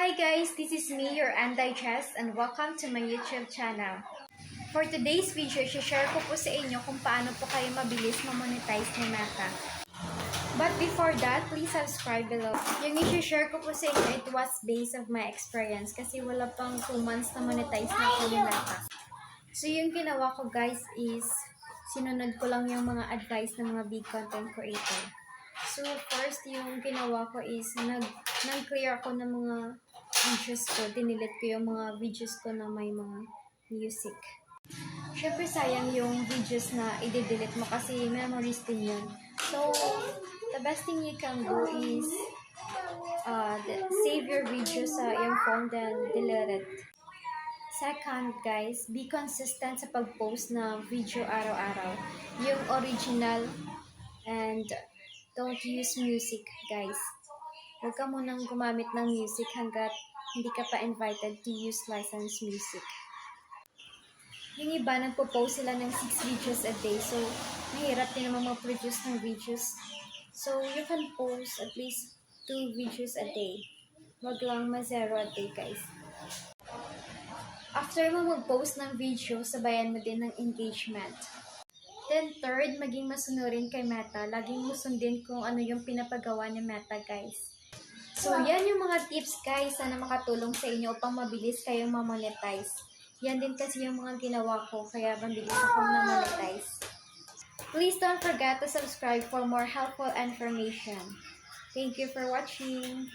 Hi guys, this is me, your Anti-Chess, and welcome to my YouTube channel. For today's video, share ko po sa inyo kung paano po kayo mabilis ma-monetize ni Meta. But before that, please subscribe below. Yung i-share ko po sa inyo, it was based of my experience kasi wala pang 2 months na monetize na po ni Meta. So yung ginawa ko guys is, sinunod ko lang yung mga advice ng mga big content creator. So first, yung ginawa ko is, nag-clear ako ng mga videos ko. Dinilit ko yung mga videos ko na may mga music. Syempre sayang yung videos na i-delete mo kasi memories din yun. So, the best thing you can do is save your video sa iyong phone then delete it. Second, guys, be consistent sa pag-post na video araw-araw. Yung original and don't use music, guys. Huwag ka munang gumamit ng music hanggat hindi ka pa invited to use licensed music. Yung iba, nagpo-post sila ng 6 videos a day. So, mahirap din naman mag-produce ng videos. So, you can post at least 2 videos a day. Huwag lang ma-0 a day, guys. After mo mag-post ng video, sabayan mo din ng engagement. Then third, maging masunurin kay Meta. Laging mo sundin kung ano yung pinapagawa ni Meta, guys. So, yan yung mga tips, guys. Sana makatulong sa inyo upang mabilis kayong ma-monetize. Yan din kasi yung mga ginawa ko, kaya mabilis akong na-monetize. Please don't forget to subscribe for more helpful information. Thank you for watching.